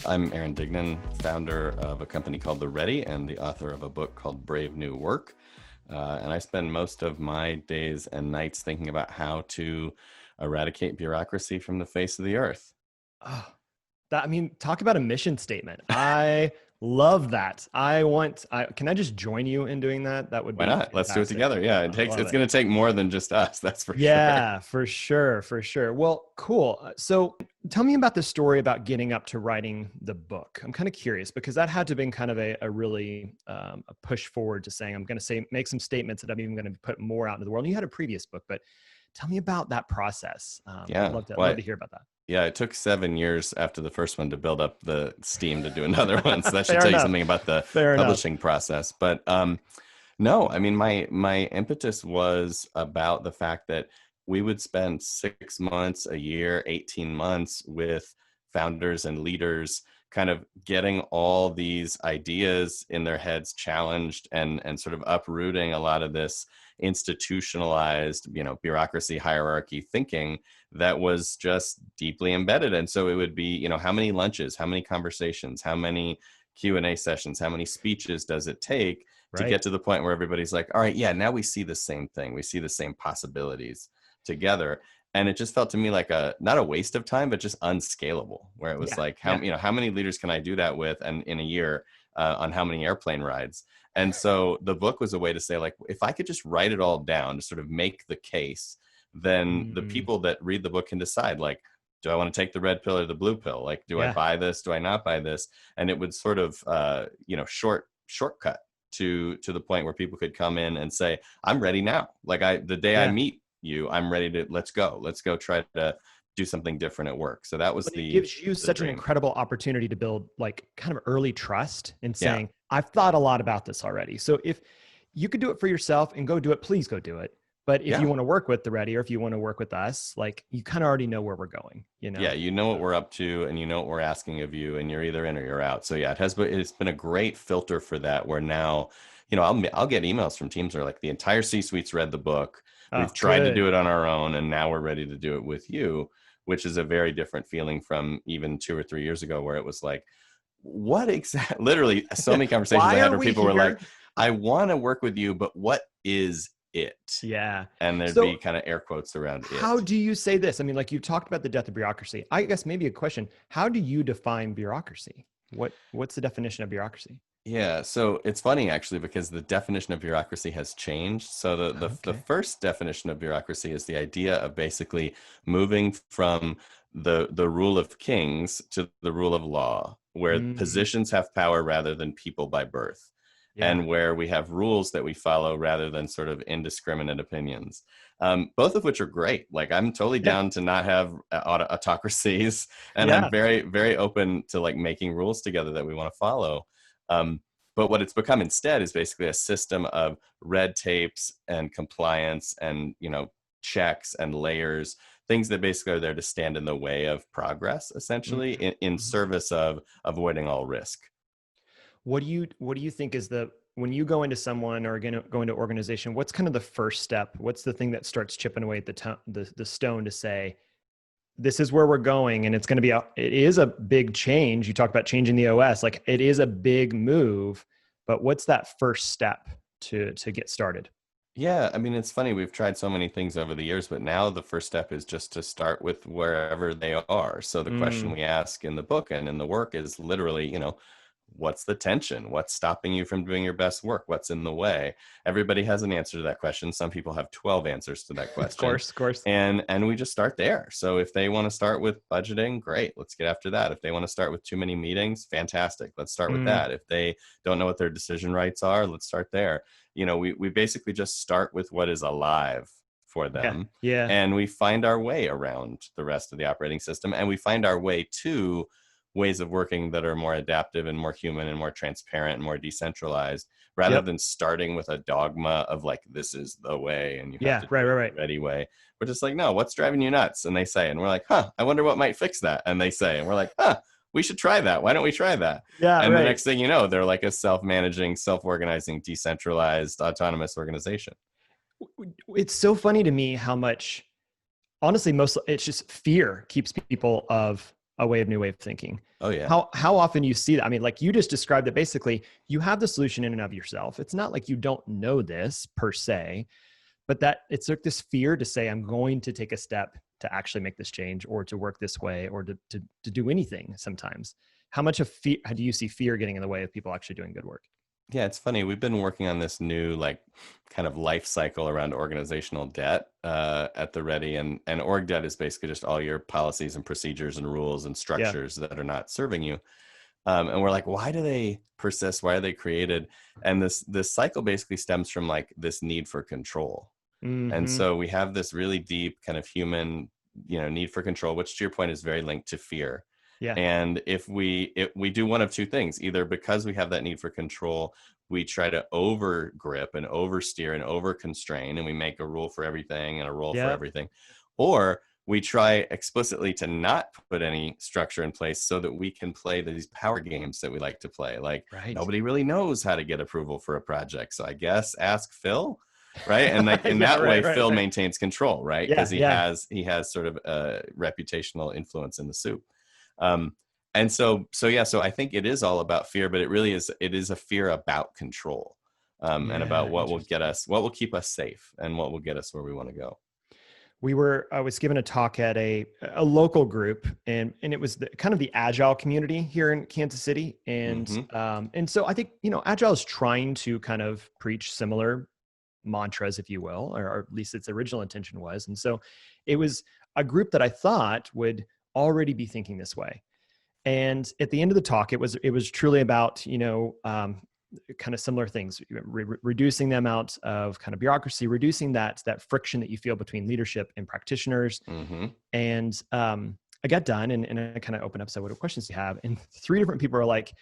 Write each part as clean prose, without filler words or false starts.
I'm Aaron Dignan, founder of a company called The Ready and the author of a book called Brave New Work. And I spend most of my days and nights thinking about how to eradicate bureaucracy from the face of the earth. Oh, talk about a mission statement. I love that. Can I just join you in doing that? That would Why be not? Let's do it fantastic. together. Yeah, I love it's it. going to take more than just us. That's for sure. Yeah, for sure. For sure. Well, cool. So tell me about the story about getting up to writing the book. I'm kind of curious because that had to have been kind of a really a push forward to saying, I'm going to make some statements that I'm even going to put more out into the world. And you had a previous book, but tell me about that process. I'd Yeah. love to hear about that. Yeah, it took 7 years after the first one to build up the steam to do another one. So that should Fair tell you enough. something about the Fair enough. publishing process. But no, I mean, my impetus was about the fact that we would spend 6 months, a year, 18 months with founders and leaders, kind of getting all these ideas in their heads challenged and sort of uprooting a lot of this institutionalized, bureaucracy, hierarchy thinking that was just deeply embedded. And so it would be, how many lunches, how many conversations, how many Q&A sessions, how many speeches does it take to Right. get to the point where everybody's like, all right, yeah, now we see the same thing. We see the same possibilities together. And it just felt to me like not a waste of time, but just unscalable, where it was Yeah. like, Yeah. how many leaders can I do that with? And in a year, on how many airplane rides? And so the book was a way to say, like, if I could just write it all down to sort of make the case, then the Mm, people that read the book can decide, like, do I want to take the red pill or the blue pill? Like, do I yeah. buy this? Do I not buy this? And it would sort of, shortcut to the point where people could come in and say, I'm ready now. Like the day I Yeah. meet you, I'm ready to, let's go try to do something different at work. So that was But it the gives you such an dream. incredible opportunity to build like kind of early trust in Yeah. saying, I've thought a lot about this already. So if you could do it for yourself and go do it, please go do it. But if you Yeah. want to work with the Ready or if you want to work with us, like you kind of already know where we're going, Yeah, you know what we're up to and you know what we're asking of you, and you're either in or you're out. So yeah, it's been a great filter for that, where now, I'll get emails from teams where like the entire C-suite's read the book. Oh, We've tried to good. do it on our own and now we're ready to do it with you, which is a very different feeling from even 2 or 3 years ago, where it was like, what exactly, literally so many conversations I Why had are where we people were like, here? I want to work with you, but what is it? Yeah. And there'd be So kind of air quotes around how it. do you say this? I mean, like you talked about the death of bureaucracy. I guess maybe a question. How do you define bureaucracy? What's the definition of bureaucracy? Yeah, so it's funny actually, because the definition of bureaucracy has changed. So the Okay. first definition of bureaucracy is the idea of basically moving from the rule of kings to the rule of law, where Mm, positions have power rather than people by birth, yeah. and where we have rules that we follow rather than sort of indiscriminate opinions. Both of which are great. Like, I'm totally Yeah. down to not have autocracies, and I'm Yeah. very, very open to like making rules together that we want to follow. Um, but what it's become instead is basically a system of red tapes and compliance and, checks and layers, things that basically are there to stand in the way of progress, essentially, Mhm. in Mhm. service of avoiding all risk. What do you think is when you go into someone or again go into organization, what's kind of the first step? What's the thing that starts chipping away at the stone to say, this is where we're going and it is a big change. You talk about changing the OS, like it is a big move, but what's that first step to get started? Yeah, I mean, it's funny. We've tried so many things over the years, but now the first step is just to start with wherever they are. So the question Mm, we ask in the book and in the work is literally, what's the tension? What's stopping you from doing your best work? What's in the way? Everybody has an answer to that question. Some people have 12 answers to that of question. course, of course. And we just start there. So if they want to start with budgeting, great, let's get after that. If they want to start with too many meetings, fantastic, let's start with Mm, that. If they don't know what their decision rights are, let's start there. We basically just start with what is alive for yeah, them, yeah, and we find our way around the rest of the operating system, and we find our way to ways of working that are more adaptive and more human and more transparent and more decentralized, rather yep, than starting with a dogma of like, this is the way and you have yeah, to right, do right, it right. the ready way. We're just like, no, what's driving you nuts? And they say, and we're like, I wonder what might fix that. And they say, and we're like, we should try that. Why don't we try that? Yeah, And the right. next thing you know, they're like a self-managing, self-organizing, decentralized, autonomous organization. It's so funny to me how much honestly, most it's just fear keeps people of new way of thinking. Oh yeah. How often you see that? I mean, like you just described it, basically you have the solution in and of yourself. It's not like you don't know this per se, but that it's like this fear to say, I'm going to take a step to actually make this change or to work this way or to do anything sometimes. How much of fear do you see fear getting in the way of people actually doing good work? Yeah, it's funny. We've been working on this new like kind of life cycle around organizational debt at the Ready, and org debt is basically just all your policies and procedures and rules and Yeah. structures that are not serving you. And we're like, why do they persist? Why are they created? And this cycle basically stems from like this need for control. And Mm-hmm. so we have this really deep kind of human, need for control, which to your point is very linked to fear. Yeah. And if we do one of two things, either because we have that need for control, we try to over grip and oversteer and over constrain, and we make a rule for everything and a role for Yeah. everything, or we try explicitly to not put any structure in place so that we can play these power games that we like to play. Like Right. nobody really knows how to get approval for a project, so I guess ask Phil, right? And like in Yeah. that way, Right. Right. Phil Right. maintains control, right? Yeah. Because Yeah. he has sort of a reputational influence in the soup. Um, and so I think it is all about fear, but it is a fear about control, and about Yeah. what will Interesting. what will keep us safe and what will get us where we want to go. I was given a talk at a local group, and it was kind of the agile community here in Kansas City. Hmm. And so I think, agile is trying to kind of preach similar mantras, if you will, or at least its original intention was. And so it was a group that I thought would already be thinking this way. And at the end of the talk, it was truly about, kind of similar things, reducing the amount of kind of bureaucracy, reducing that friction that you feel between leadership and practitioners. Hmm. And I got done, and I kind of opened up, so what questions do you have? And three different people are like,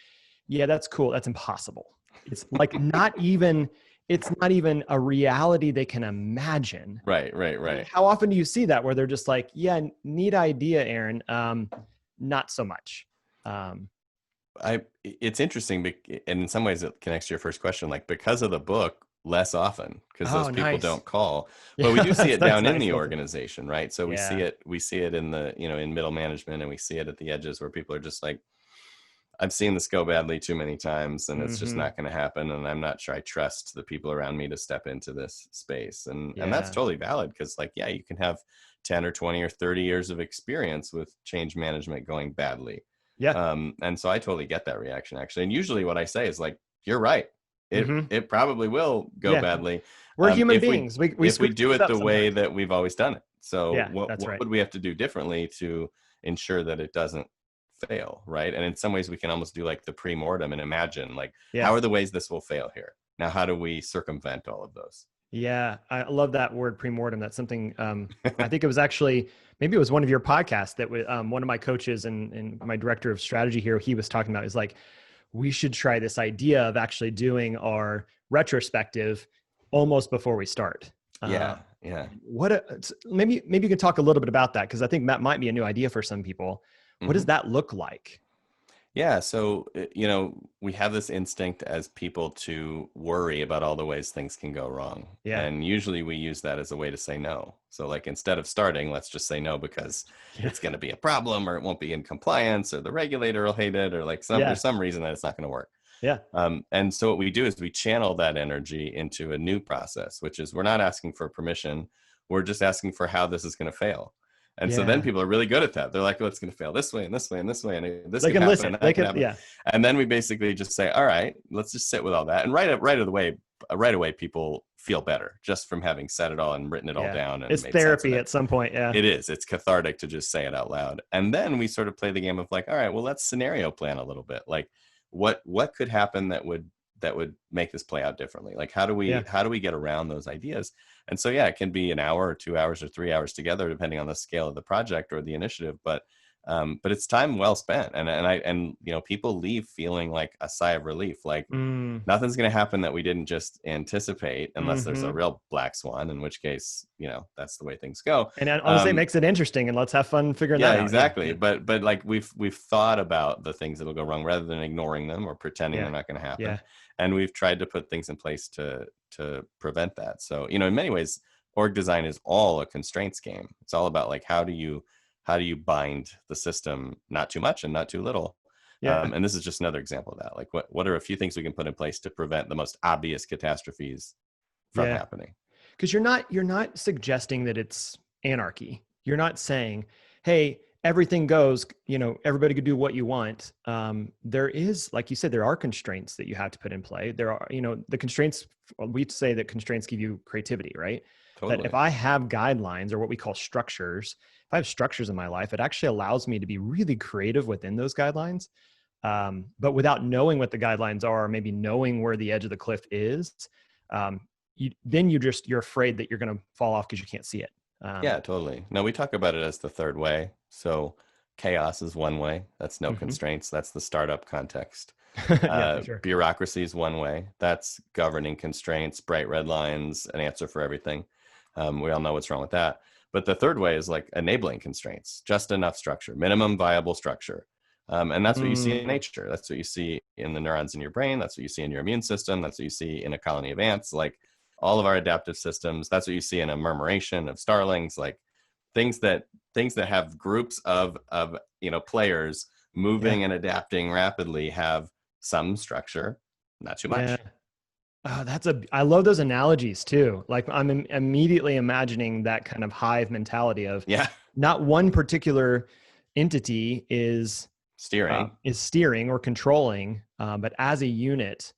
yeah, that's cool. That's impossible. It's like it's not even a reality they can imagine. Right, right, And right. how often do you see that where they're just like, yeah, neat idea, Aaron. Not so much. Um, It's interesting, and in some ways it connects to your first question, like because of the book, less often because those oh, people nice. don't call, but we Yeah, do see it that's down in nice. the Love it. organization, right? So Yeah. we see it in the, in middle management, and we see it at the edges where people are just like, I've seen this go badly too many times, and it's just Hmm. not going to happen. And I'm not sure I trust the people around me to step into this space. And that's Yeah. totally valid because, like, yeah, you can have 10 or 20 or 30 years of experience with change management going badly. Yeah. And so I totally get that reaction, actually. And usually what I say is like, you're right. Hmm. It probably will go Yeah. badly, We're human if we beings. We if we screw do things it up the way sometimes. that we've always done it. So Yeah, what that's right. would we have to do differently to ensure that it doesn't fail, right? And in some ways we can almost do like the pre-mortem and imagine like, how Yeah. are the ways this will fail here? Now, how do we circumvent all of those? Yeah. I love that word pre-mortem. That's something, I think it was actually, maybe it was one of your podcasts that one of my coaches and my director of strategy here, he was talking about is like, we should try this idea of actually doing our retrospective almost before we start. Uh, Yeah, yeah. maybe you can talk a little bit about that, because I think that might be a new idea for some people. What does Hmm. that look like? Yeah, so we have this instinct as people to worry about all the ways things can go wrong. Yeah. And usually we use that as a way to say no. So like instead of starting, let's just say no because Yeah. it's going to be a problem, or it won't be in compliance, or the regulator will hate it, or like Yeah. there's some reason that it's not going to work. Yeah. And so what we do is we channel that energy into a new process, which is we're not asking for permission. We're just asking for how this is going to fail. And so then Yeah. people are really good at that. They're like, well, it's going to fail this way and this way and this way, and this They could can happen and listen. They that could can, happen. yeah. And then we basically just say, all right, let's just sit with all that. And right away, people feel better just from having said it all and written it all Yeah. down and It's made sense of therapy it. at some point. Yeah. It's cathartic to just say it out loud. And then we sort of play the game of like, all right, well, let's scenario plan a little bit. Like what could happen that would make this play out differently? Like how do Yeah. we get around those ideas? And so yeah, it can be an hour or 2 hours or 3 hours together depending on the scale of the project or the initiative, but it's time well spent. And people leave feeling like a sigh of relief, like Mm. nothing's going to happen that we didn't just anticipate, unless there's a Hmm. real black swan, in which case that's the way things go. And then, honestly, it um makes it interesting, and let's have fun figuring yeah, that out. Yeah. exactly. Yeah. But like we've thought about the things that'll go wrong rather than ignoring them or pretending Yeah. they're not going to happen. Yeah. And we've tried to put things in place to prevent that. So, in many ways, org design is all a constraints game. It's all about like how do how do you bind the system, not too much and not too little? Yeah. And this is just another example of that. Like, what are a few things we can put in place to prevent the most obvious catastrophes from Yeah. happening? Because you're not suggesting that it's anarchy. You're not saying, hey, everything goes, everybody could do what you want. There is, like you said, there are constraints that you have to put in play. There are, the constraints, we say that constraints give you creativity, right? That if Totally. I have guidelines, or what we call structures, if I have structures in my life, it actually allows me to be really creative within those guidelines. But without knowing what the guidelines are, or maybe knowing where the edge of the cliff is, um, then you're afraid that you're going to fall off because you can't see it. Yeah, totally. No, we talk about it as the third way. So chaos is one way. That's no Mhm. constraints. That's the startup context. Yeah, for sure. Bureaucracy is one way. That's governing constraints, bright red lines, an answer for everything. We all know what's wrong with that. But the third way is like enabling constraints, just enough structure, minimum viable structure. And that's what you see in Mm, nature. That's what you see in the neurons in your brain. That's what you see in your immune system. That's what you see in a colony of ants. Like all of our adaptive systems. That's what you see in a murmuration of starlings. Like things that have groups of players yeah, moving and adapting rapidly have some structure, not too yeah. much. Oh, I love those analogies too. Like immediately imagining that kind of hive mentality of Yeah, not one particular entity steering. is steering or controlling, but as a unit.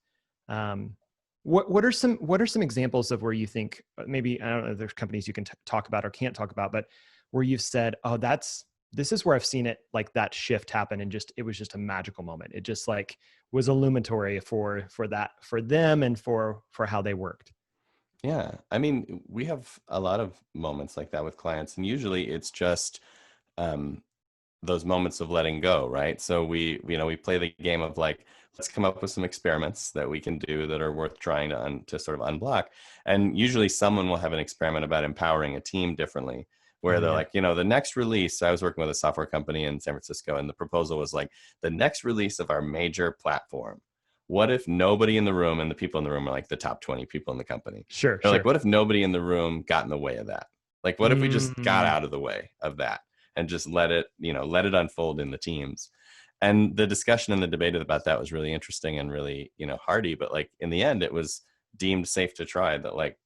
Um, what are some examples of where you think, maybe, I don't know if there's companies you can talk about or can't talk about, but where you've said, oh, this is where I've seen it, like that shift happen, and it was just a magical moment. It just like was illuminatory for them and for how they worked. Yeah, I mean, we have a lot of moments like that with clients, and usually it's just um, those moments of letting go, right? So we play the game of like, let's come up with some experiments that we can do that are worth trying to sort of unblock. And usually someone will have an experiment about empowering a team differently, where Oh they're yeah. like, the next release, I was working with a software company in San Francisco, and the proposal was like, the next release of our major platform, what if nobody in the room, and the people in the room are like the top 20 people in the company. Sure, They're like, sure. what if nobody in the room got in the way of that? Like, what if we just got Mm, out of the way of that and just let it unfold in the teams? And the discussion and the debate about that was really interesting and really, hearty. But like in the end, it was deemed safe to try that like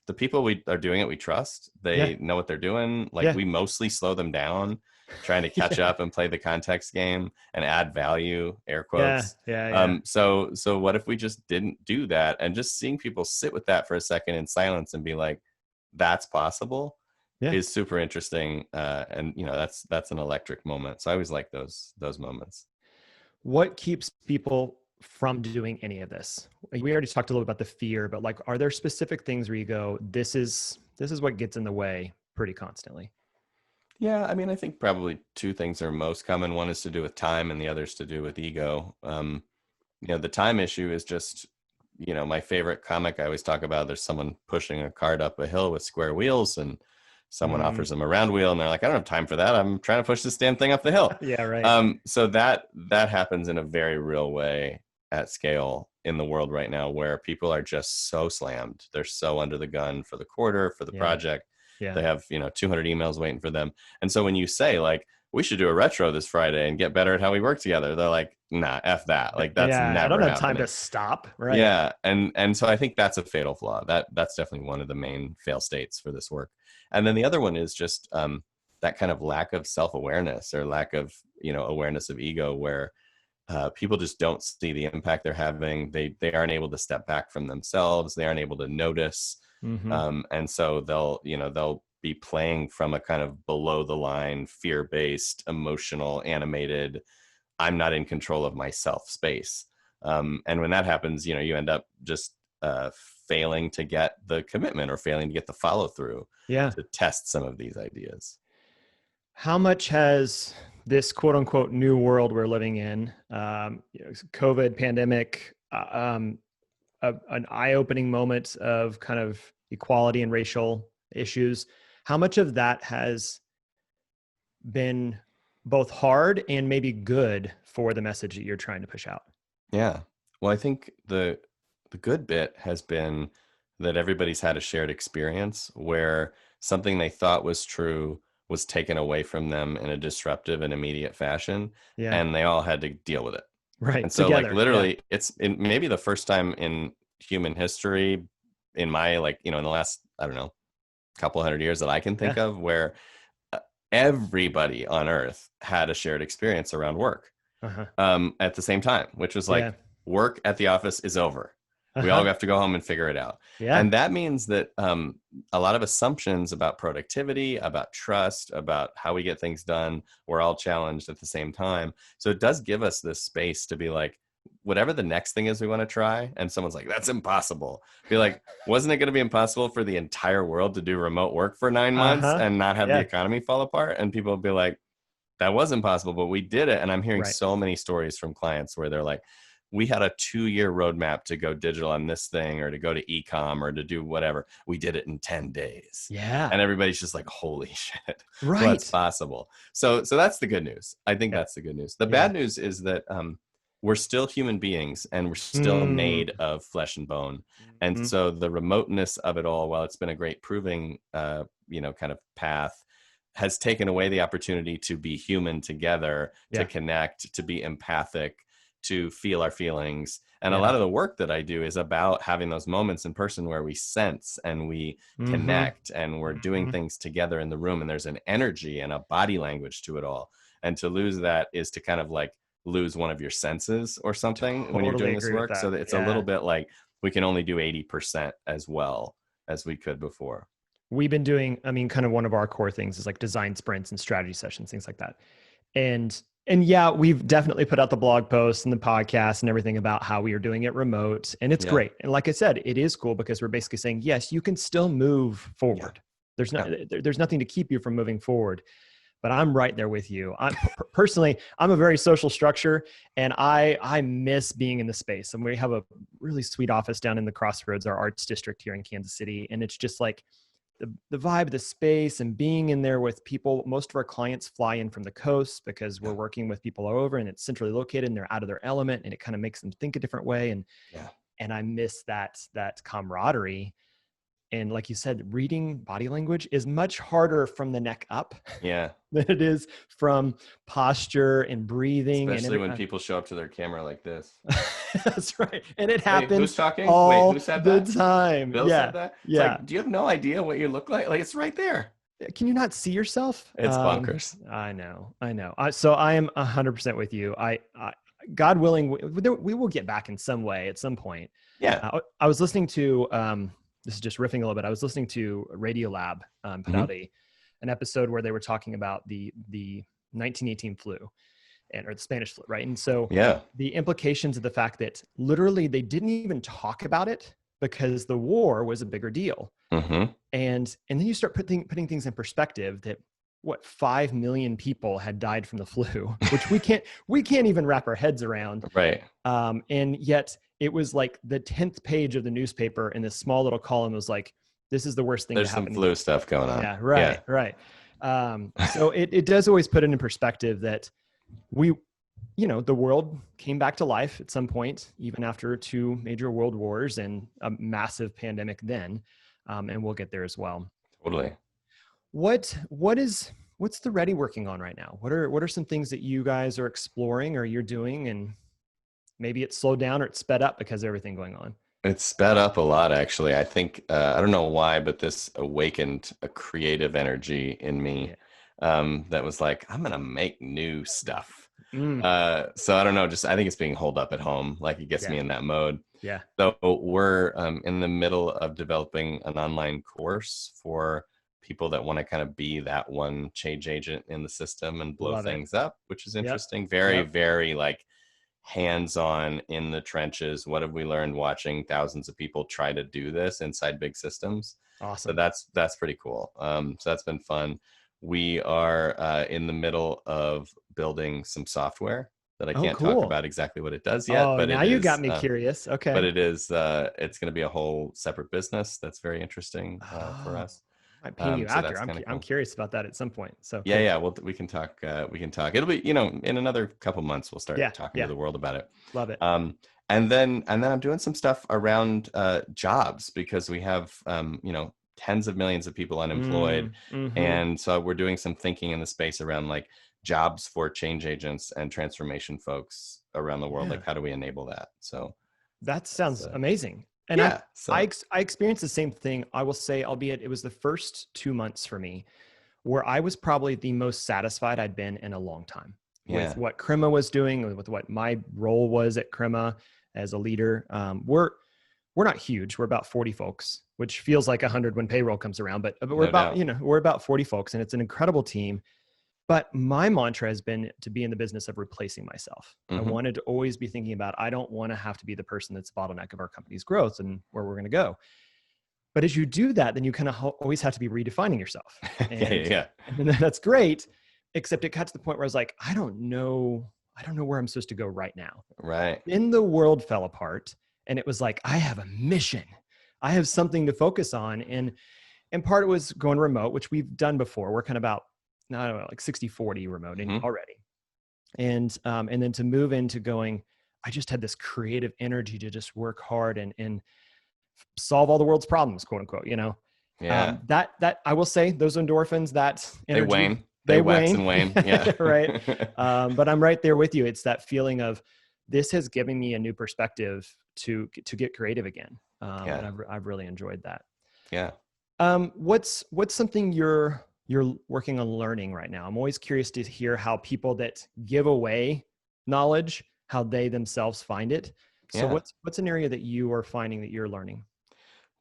the people we are doing it, we trust. yeah, They know what they're doing. Like yeah, we mostly slow them down, trying to catch yeah, up and play the context game and add value, air yeah, quotes. yeah, yeah, So what if we just didn't do that, and just seeing people sit with that for a second in silence and be like, that's possible, yeah. is super interesting. And that's an electric moment. So I always like those moments. What keeps people from doing any of this? Like, we already talked a little about the fear, but like, are there specific things where you go, this is what gets in the way pretty constantly? Yeah, I mean, I think probably two things are most common. One is to do with time, and the other is to do with ego. The time issue is just, my favorite comic I always talk about. There's someone pushing a cart up a hill with square wheels, and someone Mm, offers them a round wheel, and they're like, I don't have time for that. I'm trying to push this damn thing up the hill. yeah, right. So that happens in a very real way at scale in the world right now, where people are just so slammed. They're so under the gun for the quarter, for the Yeah, project. yeah, They have, 200 emails waiting for them. And so when you say like, we should do a retro this Friday and get better at how we work together, they're like, nah, F that. Like that's yeah. I don't never have time to happening. stop. Right. Yeah. And so I think that's a fatal flaw. That's definitely one of the main fail states for this work. And then the other one is just that kind of lack of self-awareness, or lack of, awareness of ego, where people just don't see the impact they're having. They aren't able to step back from themselves. They aren't able to notice. Hmm. And so they'll be playing from a kind of below the line, fear-based, emotional, animated, I'm not in control of myself space. And when that happens, you end up just failing to get the commitment, or failing to get the follow through Yeah. to test some of these ideas. How much has this quote unquote new world we're living in, COVID pandemic, an eye-opening moment of kind of equality and racial issues, how much of that has been both hard and maybe good for the message that you're trying to push out? Yeah. Well, I think the good bit has been that everybody's had a shared experience where something they thought was true was taken away from them in a disruptive and immediate fashion, Yeah. and they all had to deal with it. And Right. so like Together. Yeah. literally it's maybe the first time in human history in my like, in the last, I don't know, couple hundred years that I can think Yeah. of where uh, everybody on earth had a shared experience around work Uh-huh. at the same time, which was Yeah. like work at the office is over. We all Uh-huh. have to go home and figure it out. Yeah. And that means that a lot of assumptions about productivity, about trust, about how we get things done, were all challenged at the same time. So it does give us this space to be like, whatever the next thing is we want to try, and someone's like, that's impossible. Be like, wasn't it going to be impossible for the entire world to do remote work for 9 months Uh-huh. and not have the Yeah. economy fall apart? And people will be like, that was impossible, but we did it. And I'm hearing Right. so many stories from clients where they're like, we had a 2-year roadmap to go digital on this thing or to go to e-com or to do whatever. We did it in 10 days. Yeah. And everybody's just like, holy shit, what's Right. possible? So that's the good news. I think Yeah. that's the good news. The Yeah. bad news is that we're still human beings and we're still Mm. made of flesh and bone. And Mhm. so the remoteness of it all, while it's been a great proving, kind of path, has taken away the opportunity to be human together, to Yeah. connect, to be empathic, to feel our feelings. And a Yeah. lot of the work that I do is about having those moments in person where we sense and we Mm-hmm. connect and we're doing Mm-hmm. things together in the room. And there's an energy and a body language to it all. And to lose that is to kind of like lose one of your senses or something when you're Totally doing this agree with work. So that. that it's a Yeah. little bit like we can only do 80% as well as we could before. We've been doing, I mean, kind of one of our core things is like design sprints and strategy sessions, things like that. And yeah, we've definitely put out the blog posts and the podcast and everything about how we are doing it remote. And it's Yeah. great. And like I said, it is cool because we're basically saying, yes, you can still move forward. There's no, Yeah. there's nothing to keep you from moving forward. But I'm right there with you. I'm personally, I'm a very social structure, and I miss being in the space. And we have a really sweet office down in the Crossroads, our arts district here in Kansas City, and it's just like the vibe, the space, and being in there with people. Most of our clients fly in from the coast because we're working with people all over, and it's centrally located, and they're out of their element, and it kind of makes them think a different way. Yeah. And I miss that camaraderie. And like you said, reading body language is much harder from the neck up Yeah. than it is from posture and breathing. Especially And when people show up to their camera like this. that's right. And it Wait, who's happens talking? Wait, who all said the that? time. Bill Yeah. said that? It's Yeah. like, do you have no idea what you look like? Like, it's right there. Can you not see yourself? It's bonkers. I know. So I am 100% with you. God willing, we will get back in some way at some point. Yeah. I was listening to, this is just riffing a little bit. I was listening to Radiolab put out an episode where they were talking about the 1918 flu or the Spanish flu, right? And so Yeah. the implications of the fact that literally they didn't even talk about it because the war was a bigger deal. Mm-hmm. And then you start putting things in perspective that 5 million people had died from the flu, which we can't even wrap our heads around. Right. And yet it was like the 10th page of the newspaper, and this small little column was like, this is the worst thing There's to happen. some flu stuff going on. Yeah. Right. Yeah. Right. So it does always put it in perspective that the world came back to life at some point, even after 2 major world wars and a massive pandemic then. And we'll get there as well. Totally. What's the Ready working on right now? What are some things that you guys are exploring or you're doing, and maybe it's slowed down or it's sped up because of everything going on? It's sped up a lot, actually. I think, I don't know why, but this awakened a creative energy in me that was like, I'm going to make new stuff. So I don't know, I think it's being holed up at home. Like it gets me in that mode. Yeah. So we're in the middle of developing an online course for people that want to kind of be that one change agent in the system and blow things up, which is interesting. Very, very like hands-on in the trenches. What have we learned watching thousands of people try to do this inside big systems? Awesome. So that's pretty cool. So that's been fun. We are in the middle of building some software that I can't talk about exactly what it does yet. But now you got me curious. Okay. But it's going to be a whole separate business that's very interesting for us. I pay you after. Cool. I'm curious about that at some point. So yeah. Well, we can talk. It'll be, in another couple months, we'll start talking to the world about it. Love it. And then I'm doing some stuff around jobs because we have, tens of millions of people unemployed. Mm-hmm. And so we're doing some thinking in the space around like jobs for change agents and transformation folks around the world. Yeah. Like, how do we enable that? So That that's sounds amazing. And yeah. So I experienced the same thing. I will say, albeit it was the first 2 months for me where I was probably the most satisfied I'd been in a long time with yeah, what Crema was doing, with what my role was at Crema as a leader. We're not huge. We're about 40 folks, which feels like 100 when payroll comes around, but we're no about, doubt. you know, we're about 40 folks, and it's an incredible team. But my mantra has been to be in the business of replacing myself. I Hmm. wanted to always be thinking about, I don't want to have to be the person that's the bottleneck of our company's growth and where we're going to go. But as you do that, then you kind of always have to be redefining yourself. Yeah, And, yeah, and that's great. Except it got to the point where I was like, I don't know where I'm supposed to go right now. right. Then the world fell apart, and it was like, I have a mission. I have something to focus on. And part of it was going remote, which we've done before. We're kind of about, I don't know, like 60-40 remote Hmm. already. And then to move into going, I just had this creative energy to just work hard and solve all the world's problems, quote unquote, you know. Yeah, That I will say, those endorphins, that they energy, wane, they they wax wane. and wane. Yeah. Right. But I'm right there with you. It's that feeling of, this has given me a new perspective to get creative again. Yeah, And I've really enjoyed that. yeah. What's something you're working on learning right now? I'm always curious to hear how people that give away knowledge, how they themselves find it. So Yeah. what's an area that you are finding that you're learning?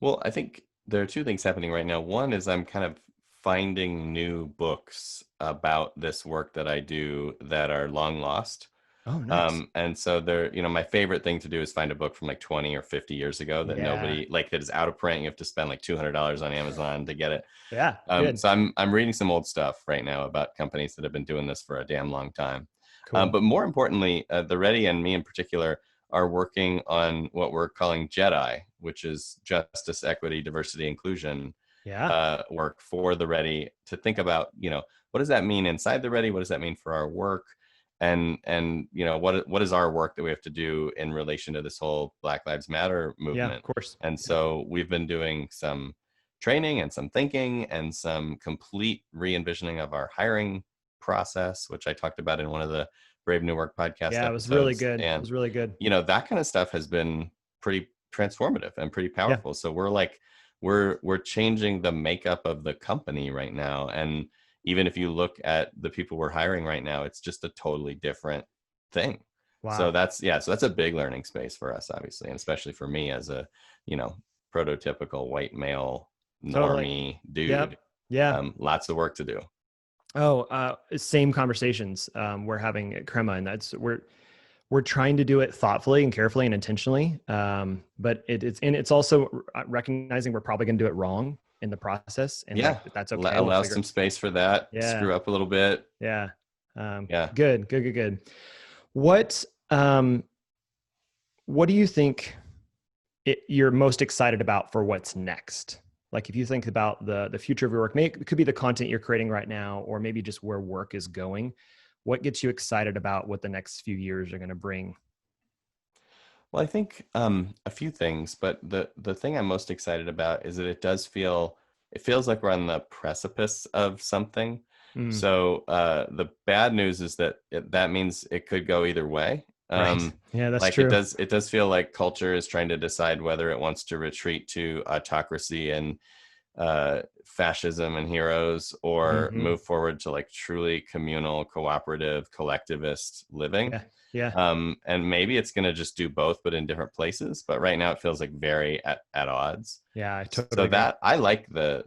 Well, I think there are two things happening right now. One is I'm kind of finding new books about this work that I do that are long lost. Oh, nice. And so they're, my favorite thing to do is find a book from like 20 or 50 years ago that Yeah. nobody like that is out of print. You have to spend like $200 on Amazon to get it. Yeah. Good. So I'm reading some old stuff right now about companies that have been doing this for a damn long time. Cool. But more importantly, the Ready and me in particular are working on what we're calling JEDI, which is justice, equity, diversity, inclusion Yeah. work for the Ready to think about, what does that mean inside the Ready? What does that mean for our work? And what is our work that we have to do in relation to this whole Black Lives Matter Yeah. Of movement? course. And Yeah. so we've been doing some training and some thinking and some complete re-envisioning of our hiring process, which I talked about in one of the Brave New Work podcast Yeah. It was really episodes. good. It And was really good. that kind of stuff has been pretty transformative and pretty Yeah. powerful. So we're changing the makeup of the company right now. And even if you look at the people we're hiring right now, it's just a totally different thing. So Wow. that's a big learning space for us, obviously, and especially for me as a, you know, prototypical white male Totally. normie Yep. dude. Yeah. Lots of work to do. Oh, same conversations we're having at Crema, and we're trying to do it thoughtfully and carefully and intentionally. But it's also recognizing we're probably going to do it wrong in the process, and Yeah. like that's okay. We'll Allow figure some it. space for that. Yeah, Screw up a little bit. yeah. Yeah. Good. What um, what do you think you're most excited about for what's next? Like if you think about the future of your work, maybe it could be the content you're creating right now, or maybe just where work is going. What gets you excited about what the next few years are going to bring? Well, I think a few things, but the thing I'm most excited about is that it feels like we're on the precipice of something. Mm, So the bad news is that that means it could go either way. right. Yeah, that's Like true. it does feel like culture is trying to decide whether it wants to retreat to autocracy and fascism and heroes, or Hmm. move forward to like truly communal, cooperative, collectivist living. Yeah. Yeah. And maybe it's going to just do both, but in different places. But right now it feels like very at odds. Yeah. I totally So agree. that I like the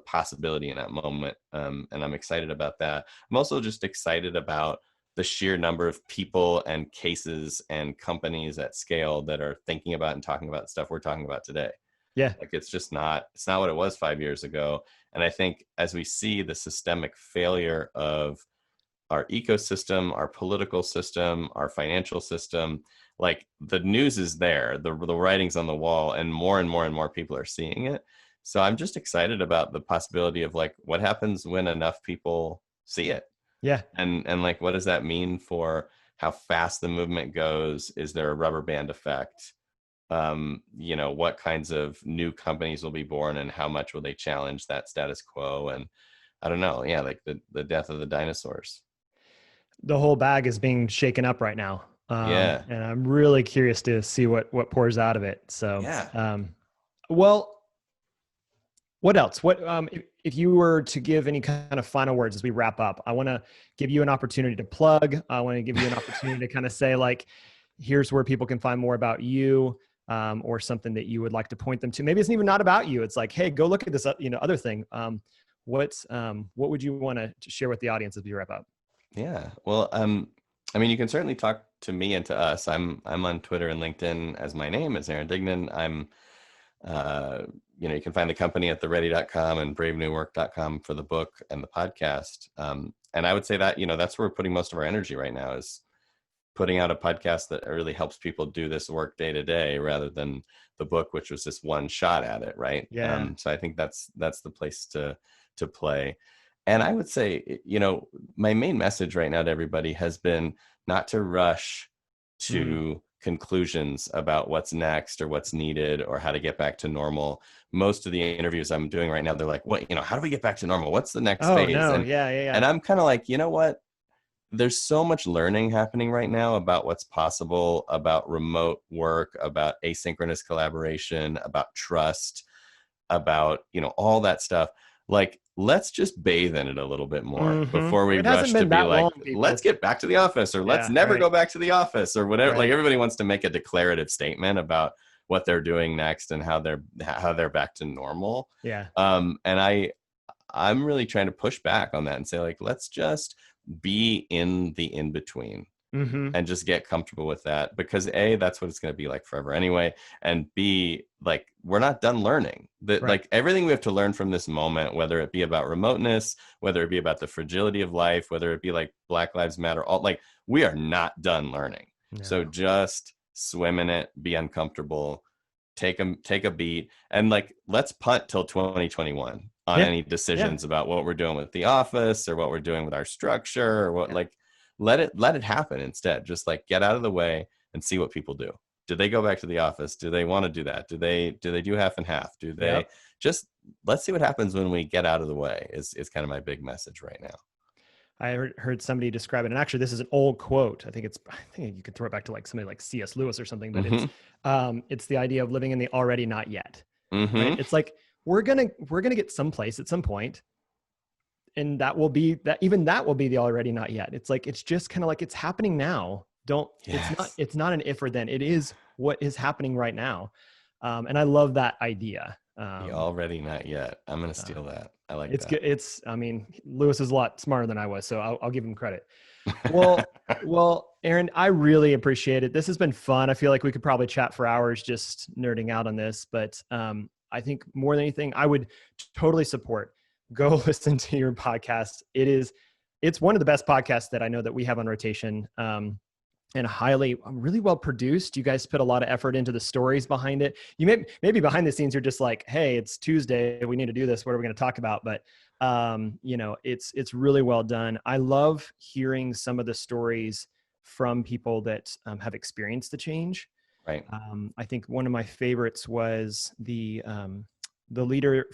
possibility in that moment, and I'm excited about that. I'm also just excited about the sheer number of people and cases and companies at scale that are thinking about and talking about stuff we're talking about today. Yeah. Like it's not what it was 5 years ago. And I think as we see the systemic failure of our ecosystem, our political system, our financial system, like the news is there, the writing's on the wall, and more people are seeing it. So I'm just excited about the possibility of like what happens when enough people see it, Yeah. and like what does that mean for how fast the movement goes? Is there a rubber band effect? what kinds of new companies will be born and how much will they challenge that status quo. And I don't know. Yeah. Like the death of the dinosaurs. The whole bag is being shaken up right now. Yeah. And I'm really curious to see what pours out of it. So, Yeah. well, what else? If you were to give any kind of final words as we wrap up, I want to give you an opportunity to plug. I want to give you an opportunity to kind of say, like, here's where people can find more about you, or something that you would like to point them to. Maybe it's even not about you. It's like, hey, go look at this, other thing. What would you want to share with the audience as we wrap up? Yeah. Well, I mean, you can certainly talk to me and to us. I'm on Twitter and LinkedIn as my name is Aaron Dignan. I'm you can find the company at theready.com and bravenewwork.com for the book and the podcast. And I would say that, that's where we're putting most of our energy right now, is putting out a podcast that really helps people do this work day to day, rather than the book, which was just one shot at it. Right. Yeah. So I think that's the place to play. And I would say, my main message right now to everybody has been not to rush to conclusions about what's next or what's needed or how to get back to normal. Most of the interviews I'm doing right now, they're like, what, how do we get back to normal? What's the next phase? No. And, Yeah. and I'm kind of like, you know what? There's so much learning happening right now about what's possible, about remote work, about asynchronous collaboration, about trust, about, all that stuff. Like, let's just bathe in it a little bit more before we rush to be like, let's get back to the office, or let's never go back to the office, or whatever. Right. Like, everybody wants to make a declarative statement about what they're doing next and how they're back to normal. Yeah. And I'm really trying to push back on that and say, like, let's just be in the in-between. And just get comfortable with that, because A, that's what it's going to be like forever anyway. And B, like, we're not done learning that. Right. Like, everything we have to learn from this moment, whether it be about remoteness, whether it be about the fragility of life, whether it be like Black Lives Matter, we are not done learning. No. So just swim in it, be uncomfortable, take a beat, and like, let's punt till 2021 on any decisions about what we're doing with the office or what we're doing with our structure or what, let it happen instead. Just like, get out of the way and see what people do. Do they go back to the office? Do they want to do that? Do they do half and half? Do they just, let's see what happens when we get out of the way is kind of my big message right now. I heard somebody describe it, and actually this is an old quote. I think you could throw it back to like somebody like C.S. Lewis or something, but it's the idea of living in the already not yet. Right? It's like, we're gonna get someplace at some point, and that will be the already not yet. It's like, it's just kind of like, it's happening now. It's not an if or then. It is what is happening right now. And I love that idea. The already not yet. I'm going to steal that. I like it's that. Good. I mean, Lewis is a lot smarter than I was, so I'll give him credit. Well, Aaron, I really appreciate it. This has been fun. I feel like we could probably chat for hours just nerding out on this, but I think more than anything, I would totally support. Go listen to your podcast. It's one of the best podcasts that I know that we have on rotation, and really well produced. You guys put a lot of effort into the stories behind it. You maybe behind the scenes, you're just like, hey, it's Tuesday, we need to do this. What are we going to talk about? But it's really well done. I love hearing some of the stories from people that have experienced the change. Right. I think one of my favorites was the leader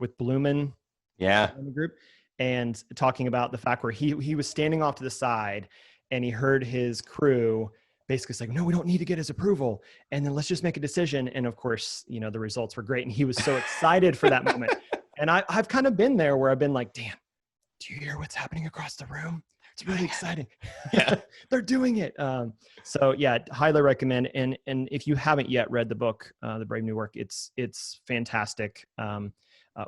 with Blumen. In the group, and talking about the fact where he was standing off to the side and he heard his crew basically say, no, we don't need to get his approval, and then let's just make a decision. And of course, the results were great, and he was so excited for that moment. And I've kind of been there where I've been like, Dan, do you hear what's happening across the room? It's really exciting. They're doing it. So yeah, highly recommend. And if you haven't yet read the book, The Brave New Work, it's fantastic.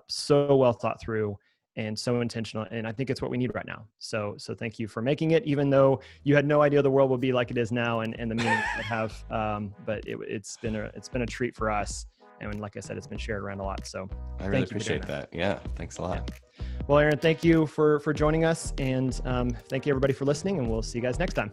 So well thought through and so intentional. And I think it's what we need right now. So thank you for making it, even though you had no idea the world would be like it is now and the meaning it have. But it's been a treat for us. And like I said, it's been shared around a lot. So I really appreciate that. Yeah. Thanks a lot. Yeah. Well, Aaron, thank you for joining us. And thank you everybody for listening, and we'll see you guys next time.